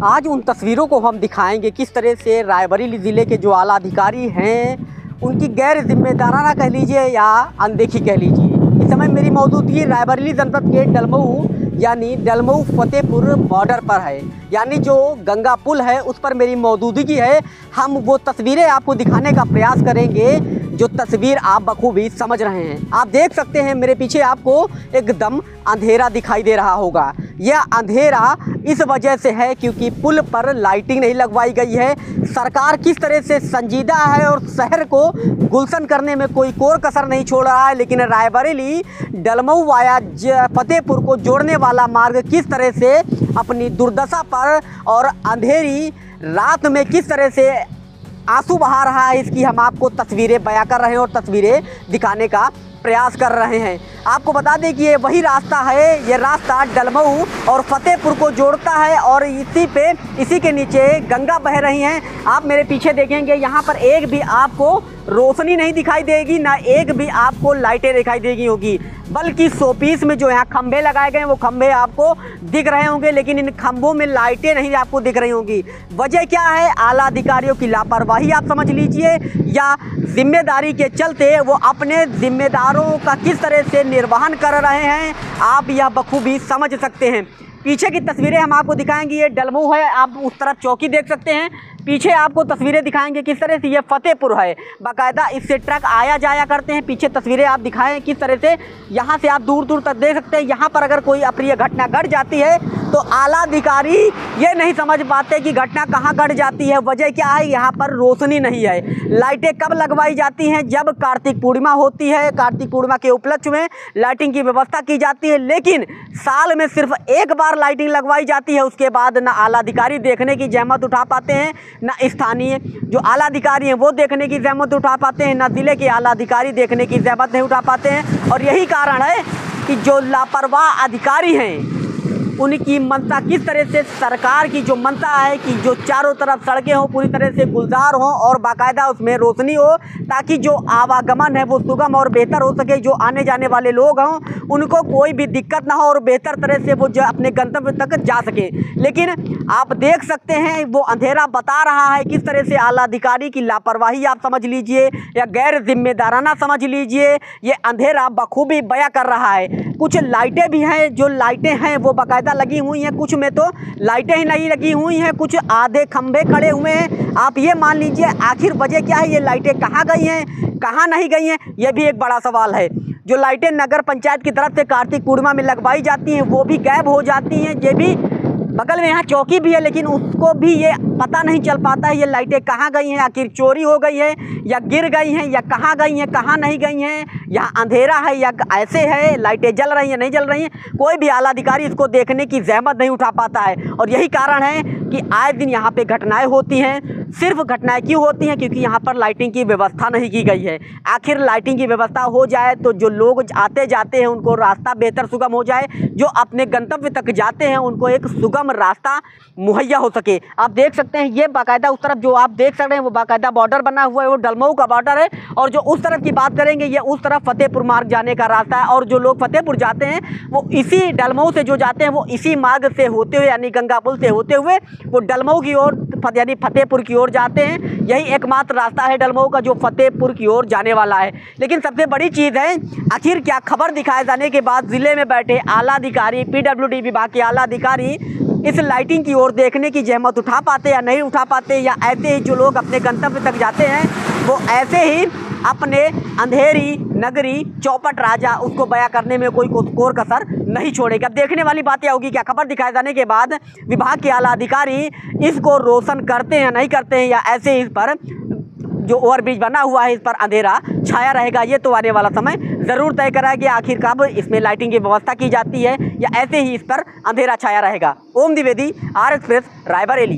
आज उन तस्वीरों को हम दिखाएंगे किस तरह से रायबरेली ज़िले के जो आला अधिकारी हैं उनकी गैर जिम्मेदाराना कह लीजिए या अनदेखी कह लीजिए। इस समय मेरी मौजूदगी रायबरेली जनपद के डलमऊ यानी डलमऊ फतेहपुर बॉर्डर पर है, यानी जो गंगा पुल है उस पर मेरी मौजूदगी है। हम वो तस्वीरें आपको दिखाने का प्रयास करेंगे जो तस्वीर आप बखूबी समझ रहे हैं। आप देख सकते हैं मेरे पीछे आपको एकदम अंधेरा दिखाई दे रहा होगा। यह अंधेरा इस वजह से है क्योंकि पुल पर लाइटिंग नहीं लगवाई गई है। सरकार किस तरह से संजीदा है और शहर को गुलशन करने में कोई कोर कसर नहीं छोड़ रहा है, लेकिन रायबरेली डलमऊ वाया फतेहपुर को जोड़ने वाला मार्ग किस तरह से अपनी दुर्दशा पर और अंधेरी रात में किस तरह से आंसू बहा रहा है, इसकी हम आपको तस्वीरें बयां कर रहे हैं और तस्वीरें दिखाने का प्रयास कर रहे हैं। आपको बता दें कि ये वही रास्ता है, ये रास्ता डलमऊ और फतेहपुर को जोड़ता है और इसी के नीचे गंगा बह रही हैं। आप मेरे पीछे देखेंगे यहाँ पर एक भी आपको रोशनी नहीं दिखाई देगी, ना एक भी आपको लाइटें दिखाई देगी होगी, बल्कि शोपीस में जो यहाँ खंभे लगाए गए हैं वो खंभे आपको दिख रहे होंगे, लेकिन इन खंभों में लाइटें नहीं आपको दिख रही होंगी। वजह क्या है? आला अधिकारियों की लापरवाही आप समझ लीजिए, या जिम्मेदारी के चलते वो अपने जिम्मेदारों का किस तरह से निर्वहन कर रहे हैं, आप यह बखूबी समझ सकते हैं। पीछे की तस्वीरें हम आपको दिखाएंगे, ये डलमऊ है, आप उस तरफ चौकी देख सकते हैं। पीछे आपको तस्वीरें दिखाएंगे किस तरह से ये फतेहपुर है, बाकायदा इससे ट्रक आया जाया करते हैं। पीछे तस्वीरें आप दिखाएं किस तरह से यहाँ से आप दूर दूर तक देख सकते हैं। यहाँ पर अगर कोई अप्रिय घटना घट जाती है तो आला अधिकारी ये नहीं समझ पाते कि घटना कहाँ घट जाती है। वजह क्या है? यहाँ पर रोशनी नहीं है। लाइटें कब लगवाई जाती हैं? जब कार्तिक पूर्णिमा होती है। कार्तिक पूर्णिमा के उपलक्ष्य में लाइटिंग की व्यवस्था की जाती है, लेकिन साल में सिर्फ एक बार लाइटिंग लगवाई जाती है। उसके बाद ना आला अधिकारी देखने की जहमत उठा पाते हैं, ना स्थानीय जो आला अधिकारी हैं वो देखने की जहमत उठा पाते हैं, ना जिले के आला अधिकारी देखने की जहमत नहीं उठा पाते हैं। और यही कारण है कि जो लापरवाह अधिकारी हैं उनकी मंशा किस तरह से, सरकार की जो मंशा है कि जो चारों तरफ सड़कें हों पूरी तरह से गुलजार हों और बाकायदा उसमें रोशनी हो, ताकि जो आवागमन है वो सुगम और बेहतर हो सके। जो आने जाने वाले लोग हों उनको कोई भी दिक्कत ना हो और बेहतर तरह से वो जो अपने गंतव्य तक जा सके। लेकिन आप देख सकते हैं वो अंधेरा बता रहा है किस तरह से आला अधिकारी की लापरवाही आप समझ लीजिए या गैर जिम्मेदाराना समझ लीजिए। ये अंधेरा बखूबी बयां कर रहा है। कुछ लाइटें भी हैं, जो लाइटें हैं वो बाकायदा लगी हुई हैं, कुछ में तो लाइटें ही नहीं लगी हुई हैं, कुछ आधे खंभे खड़े हुए हैं। आप ये मान लीजिए आखिर वजह क्या है? ये लाइटें कहाँ गई हैं, कहाँ नहीं गई हैं, ये भी एक बड़ा सवाल है। जो लाइटें नगर पंचायत की तरफ से कार्तिक पूर्णिमा में लगवाई जाती हैं वो भी गायब हो जाती हैं। ये भी बगल में यहाँ चौकी भी है, लेकिन उसको भी ये पता नहीं चल पाता है ये लाइटें कहाँ गई हैं, आखिर चोरी हो गई है या गिर गई हैं या कहाँ गई हैं, कहाँ नहीं गई हैं, यहाँ अंधेरा है या ऐसे है, लाइटें जल रही हैं नहीं जल रही हैं। कोई भी आला अधिकारी इसको देखने की जहमत नहीं उठा पाता है। और यही कारण है कि आए दिन यहाँ पे घटनाएं होती हैं। सिर्फ घटनाएं क्यों होती हैं? क्योंकि यहाँ पर लाइटिंग की व्यवस्था नहीं की गई है। आखिर लाइटिंग की व्यवस्था हो जाए तो जो लोग आते जाते हैं उनको रास्ता बेहतर सुगम हो जाए, जो अपने गंतव्य तक जाते हैं उनको एक सुगम रास्ता मुहैया हो सके। आप देख सकते हैं ये बाकायदा उस तरफ जो आप देख सकते हैं वो बाकायदा बॉर्डर बना हुआ है, वो डलमऊ का बॉर्डर है। और जो उस तरफ की बात करेंगे ये उस तरफ फतेहपुर मार्ग जाने का रास्ता है। और जो लोग फतेहपुर जाते हैं वो इसी डलमऊ से जो जाते हैं वो इसी मार्ग से होते हुए यानी गंगा पुल से होते हुए वो डलमऊ की ओर यानी फतेहपुर की ओर जाते हैं। यही एकमात्र रास्ता है डलमऊ का जो फतेहपुर की ओर जाने वाला है। लेकिन सबसे बड़ी चीज़ है आखिर क्या खबर दिखाए जाने के बाद ज़िले में बैठे आला अधिकारी, PWD विभाग के आला अधिकारी इस लाइटिंग की ओर देखने की जहमत उठा पाते या नहीं उठा पाते, या ऐसे ही जो लोग अपने गंतव्य तक जाते हैं वो ऐसे ही अपने अंधेरी नगरी चौपट राजा उसको बयां करने में कोई कोर कसर नहीं छोड़ेगा। अब देखने वाली बात यह होगी क्या खबर दिखाए जाने के बाद विभाग के आला अधिकारी इसको रोशन करते हैं या नहीं करते हैं, या ऐसे ही इस पर जो ओवरब्रिज बना हुआ है इस पर अंधेरा छाया रहेगा। ये तो आने वाला समय ज़रूर तय करेगा कि आखिर कब इसमें लाइटिंग की व्यवस्था की जाती है या ऐसे ही इस पर अंधेरा छाया रहेगा। ओम द्विवेदी, आर एक्सप्रेस, रायबरेली।